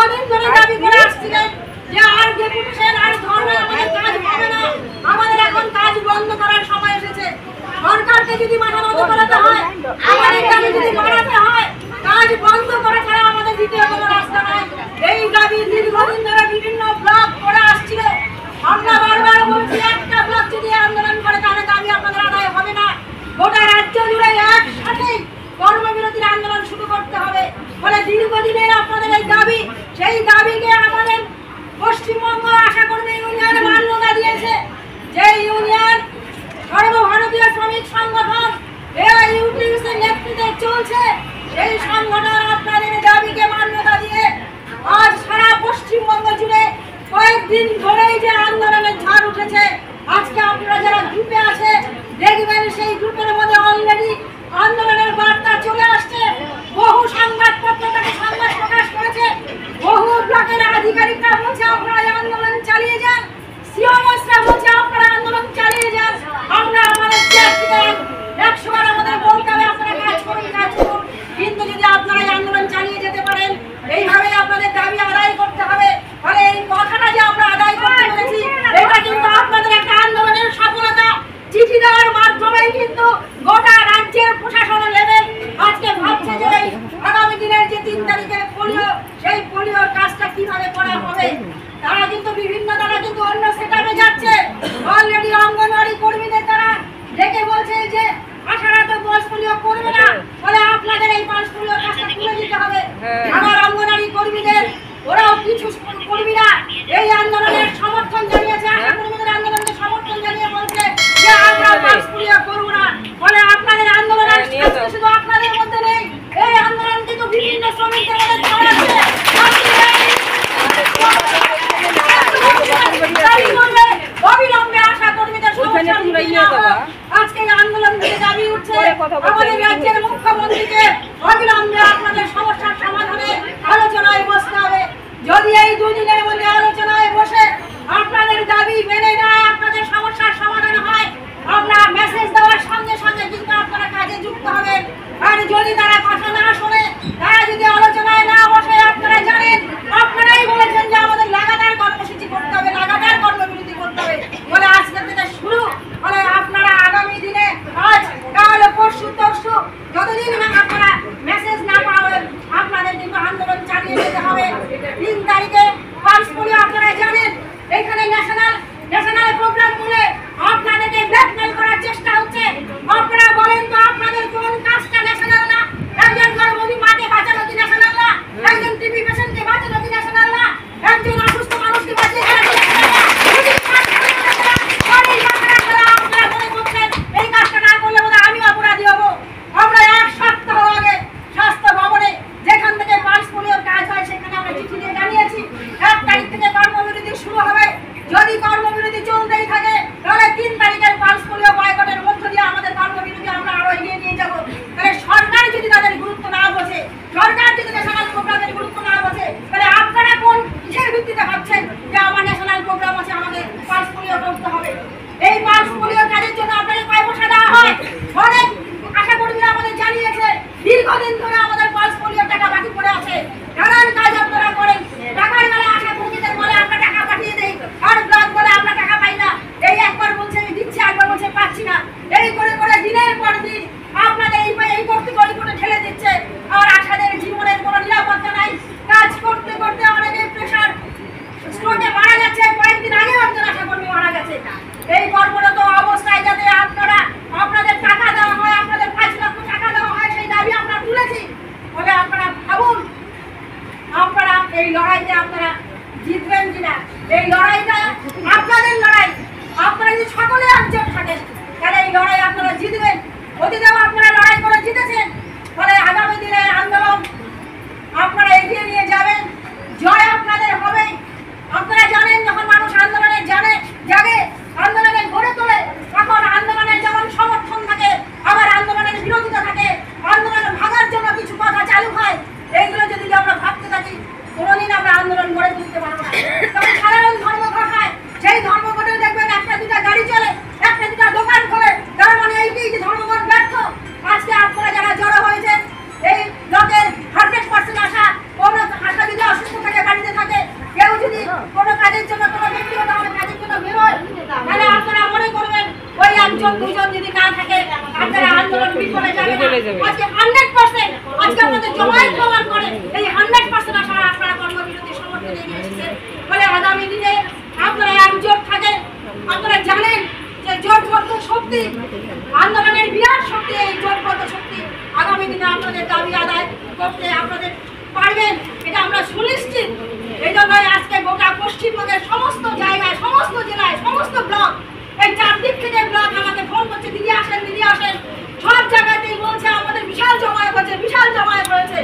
দীর্ঘদিন ধরে দাবি করে আসছিলেন যে আর ডেপুটেশন আর ধর্মে আমাদের কাজ হবে না, আমাদের এখন কাজ বন্ধ করার সময় এসেছে। সরকারকে যদি মাথা নত করাতে হয়, আমাদের দাবি যদি মানাতে হয়, কাজ বন্ধ করা ছাড়া আমাদের দ্বিতীয় কোনো রাস্তা নাই। এই দাবি দীর্ঘদিন ধরে বিভিন্ন ব্লক করে আসছিল। আমরা বারবার বলছি একটা ব্লক যদি আন্দোলন করে তাহলে দাবি আপনাদের আদায় হবে না। গোটা রাজ্য জুড়ে একসাথে কর্মবিরতির আন্দোলন শুরু করতে হবে। ফলে দীর্ঘদিনের আপনাদের এই দাবি, সেই দাবিকে আমাদের পশ্চিমবঙ্গ আশা কর্মী ইউনিয়ন মান্যতা দিয়েছে। যে ইউনিয়ন সর্বভারতীয় শ্রমিক সংগঠন এআইইউটিউসির নেতৃত্বে চলছে, সেই সংগঠন আপনাদের দাবিকে মান্যতা দিয়ে আজ সারা পশ্চিমবঙ্গ জুড়ে কয়েকদিন ধরেই যে আন্দোলনের ঝড় উঠেছে। আজকে আপনারা যারা গ্রুপে আছে দেখবেন সেই গ্রুপের মধ্যে অলরেডি আন্দোলনের বার্তা চলে আসছে। বহু সংবাদপত্র তাকে সংবাদ প্রকাশ করেছে। বহু ব্লকের আধিকারিকরা বলছে আপনারা আন্দোলন চালিয়ে যান, সিওমসরা বলছে আপনারা আন্দোলন চালিয়ে যান। আমরা আমাদের চেয়ার থেকে 100 বার আমাদের বলতে হবে আপনারা কাজ করুন, কাজ করুন। কিন্তু যদি আপনারা এই আন্দোলন চালিয়ে যেতে পারেন, এইভাবে আপনাদের দাবি আদায় করতে হবে। ফলে এই কথাটা যে আমরা আদায় করতে পেরেছি, এটা কিন্তু আপনাদের একটা আন্দোলনের সফলতা। চিঠি দেওয়ার মাধ্যমেই কিন্তু গোটা রাজ্যের প্রশাসন লেভেল আজকে ভাবছে যে আগামী দিনের যে 3 তারিখের পোলিও, সেই পোলিওর কাজটা কিভাবে করা হবে। তারা কিন্তু অন্য সেক্টরে যাচ্ছে। অলরেডি অঙ্গনওয়াড়ি কর্মীদের তারা ডেকে বলছে যে আশারা তো পালস পোলিও করবে না, ফলে আপনাদের এই পালস পোলিও কাজটা তুলে দিতে হবে। আমার অঙ্গনওয়াড়ি কর্মীদের ওরাও কিছু কর্মীরা এই আন্দোলনের সমর্থন জানিয়েছে, আশা কর্মীদের আন্দোলনকে সমর্থন জানিয়ে বলছে যে আমরা পালস পোলিও করব না। ফলে আপনাদের আন্দোলনের শুধু আপনাদের মধ্যে নেই, এই আন্দোলন কিন্তু বিভিন্ন শ্রমিকদের মধ্যে ছড়াচ্ছে। অবিলম্বে আশা কর্মীদের আজকে আন্দোলন থেকে দাবি উঠছে আমাদের রাজ্যের মুখ্যমন্ত্রীকে অবিলম্বে আপনাদের সমস্যার সমাধানে আলোচনায় বসতে হবে। যদি এই 2 দিনের মধ্যে আলোচনায় বসে আপনাদের দাবি মেনে নেয়, আপনাদের সমস্যার সমাধান হয়, আমরা মেসেজ দেওয়ার সঙ্গে সঙ্গে কিন্তু আপনারা কাজে যুক্ত হবেন। আর যদি তারা কথা না শোনে, তারা যদি আলোচনায় না বসে, আপনারা জানেন, আপনারাই বলেছেন যে আমাদের লাগাতার কর্মসূচি করতে হবে, লাগাতার কর্মবিরতি করতে হবে। বলে আজকে থেকে শুরু। ফলে আপনারা আগামী দিনে আজ কাল পরশু তরশু যতদিন আপনারা মেসেজ না পাবেন, আপনাদের কিন্তু আন্দোলন চালিয়ে যেতে হবে। 3 তারিখে পালস পোলিও আপনারা জানেন, এখানে ন্যাশনাল প্রোগ্রাম বলে আপনাদেরকে ব্ল্যাকমেল করার চেষ্টা হচ্ছে। আপনারা বলেন তো আপনাদের কোন কাজটা ন্যাশনাল না? একজন গর্ভবতী মাকে বাঁচানো কি ন্যাশনাল না? একজন টিবি পেশেন্টকে বাঁচানো কি ন্যাশনাল না? একজন অসুস্থ মানুষকে বাঁচিয়ে এই কাজটা না করলে বোধ আমি অপরাধী হবো। আমরা 1 সপ্তাহ আগে স্বাস্থ্য ভবনে যেখান থেকে পালস পোলিওর কাজ হয় সেখানে আমরা চিঠি দিয়ে জানিয়েছি 1 তারিখ থেকে কর্মবিরতি শুরু হবে। যদি কর্মবিরতি চলতেই থাকে তাহলে 3 তারিখের পালস পোলিও বয়কটের মধ্য দিয়ে আমাদের কর্মবিরতি আমরা আরো এগিয়ে নিয়ে যাবো। তাহলে সরকার যদি তাদের গুরুত্ব না বোঝে, সরকার যদি ন্যাশনাল প্রোগ্রামের গুরুত্ব না বোঝে, তাহলে আপনারা কোন কিসের ভিত্তিতে ভাবছেন যে আমার ন্যাশনাল প্রোগ্রাম আছে, আমাদের পালস পোলিও করতে হবে? এই পালস পোলিওর কাজের জন্য আপনাদের কয় পয়সা দেওয়া হয়? অনেক আশা কর্মীরা আমাদের জানিয়েছে দীর্ঘদিন ধরে আমাদের পালস পোলিওর টাকা বাকি পড়ে আছে। নানান কাজ আপনারা করেন, টাকার বেলা আশা কর্মীদের বলে আমরা টাকা পাঠিয়ে দেই, আর ব্লক বলে আমরা টাকা পাই না। এই একবার বলছে আমি দিচ্ছি, একবার বলছে পাচ্ছি না। এই করে করে দিনের পর দিন আপনাদের এই করতে ঠেলে দিচ্ছে। আর আশাদের জীবনের কোনো নিরাপত্তা নাই। কাজ করতে করতে অনেকে প্রেশার স্ট্রোকে মারা যাচ্ছে। কয়েকদিন আগে একজন আশা কর্মী মারা গেছে। এই কর্মরত অবস্থায় যাতে আপনাদের টাকা দেওয়া হয়, আপনাদের 5 লক্ষ টাকা দেওয়া হয়, সেই দাবি আমরা তুলেছি। ফলে আপনারা ভাবুন, আপনারা এই লড়াইতে আপনারা জিতবেন কিনা। এই লড়াইটা আপনাদের লড়াই। আপনারা যদি সকলে একজোট থাকেন তাহলে এই লড়াই আপনারা জিতবেন। অতীতেও আপনারা লড়াই করে জিতেছেন। ফলে আগামী দিনে আন্দোলন আপনারা এগিয়ে নিয়ে যাবেন, জয় আপনাদের হবে। আপনারা জানেন যখন মানুষ আন্দোলনে জাগে, আন্দোলনে গড়ে তোলে, তখন আন্দোলনের যেমন সমর্থন থাকে, আবার আন্দোলনের বিরোধিতা থাকে, আন্দোলন ভাঙার জন্য কিছু কথা চালু হয়। এইগুলো যদি আমরা ভাবতে থাকি, কোনোদিন আমরা আন্দোলন গড়ে তুলতে পারবো না। তখন সাধারণ ধর্মঘট হয়, সেই ধর্মঘটে দেখবেন 1-2টা গাড়ি চলে, 1-2টা দোকান খোলে। তার মানে এইটাই যে ধর্মঘট ব্যর্থ। আজকে আপনারা যারা জড়ো হয়েছেন, এই ব্লকের 100% আশা আজকে 100% আজকে আপনাদের জমায়েত প্রমাণ করে এই 100% আপনারা কর্মবিরতি সমর্থন দিয়ে এসেছেন বলে আগামী দিনে আপনারা একজোট থাকেন। আপনারা জানেন যে জোটবদ্ধ শক্তি আন্দোলনের বিরাট শক্তি, এই জোটবদ্ধ শক্তি আগামী দিনে আপনাদের দাবি আদায় করতে আপনাদের পারবেন, এটা আমরা সুনিশ্চিত। এই জন্যই আজকে গোটা পশ্চিমবঙ্গের সমস্ত জায়গায়, সমস্ত জেলায়, সমস্ত ব্লক, এই চারদিক থেকে ব্লক আমাকে ফোন করছে, দিদি আসেন, দিদি আসেন। সব জায়গাতেই বলছে আমাদের বিশাল জমায়েত হয়েছে, বিশাল জমায়েত হয়েছে।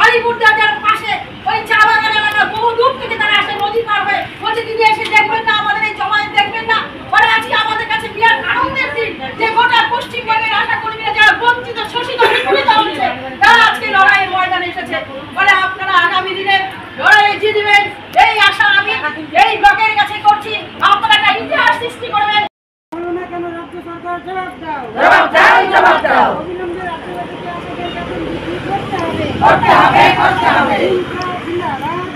আলিপুরদার পাশে ওই চা বাগান এলাকা বহু দূর থেকে তারা আসে নদী পার হয়ে, বলছে দিদি এসে দেখবেন না আমাদের এই জমায়েত, দেখবেন না। বলে আজকে আমাদের কাছে বিরাট আনন্দের দিন যে গোটা পশ্চিমবঙ্গের আশা কর্মীরা যারা বঞ্চিত, শোষিত, নিপীড়িত হচ্ছে তারা আজকে লড়াইয়ের ময়দানে এসেছে। বলে আপনারা আগামী দিনে লড়াইয়ে জিতবেন এই আশা আমি এই ব্লকের কাছে করছি। আপনারা একটা ইতিহাস সৃষ্টি করবেন। কেন রাজ্য সরকার জবাব দাও, জবাব দাও, জবাব দাও। অবিলম্বে রাজ্যবাসীকে আসাদের বেতন বৃদ্ধি করতে হবে, করতে হবে, করতে হবে।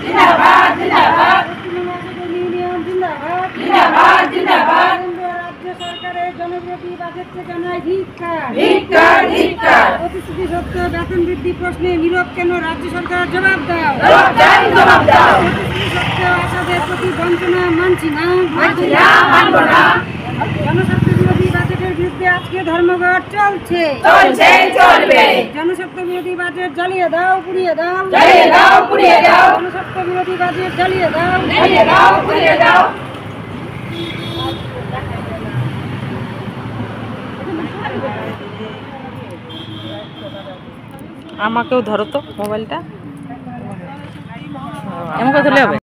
জিন্দাবাদ, জিন্দাবাদ। পশ্চিমবঙ্গ আসাদের ইউনিয়ন জিন্দাবাদ, জিন্দাবাদ, জিন্দাবাদ। কেন্দ্র রাজ্য সরকারের জনবিরোধী বাজেটকে জানায় ধিক্কার, ধিক্কার, ধিক্কার। প্রতিশ্রুতি সত্য বেতন বৃদ্ধি প্রশ্নে নীরব কেন রাজ্য সরকার জবাব দাও, জবাব দাও, জবাব দাও। প্রতিশ্রুতি সত্য আসাদের প্রতি বঞ্চনা মানছি না, মানছি না, মানব না। জনস্বার্থ বিরোধী বাজেটের বিরুদ্ধে আজকে ধর্মঘট চলছে, চলছে, চলবে। জনস্বার্থ বিরোধী বাজেট জ্বালিয়ে দাও, পুড়িয়ে দাও, জ্বালিয়ে দাও, পুড়িয়ে দাও। জনস্বার্থ বিরোধী বাজেট জ্বালিয়ে দাও, জ্বালিয়ে দাও, পুড়িয়ে দাও। আমাকেও ধরো তো মোবাইলটা, এমন কথা হবে।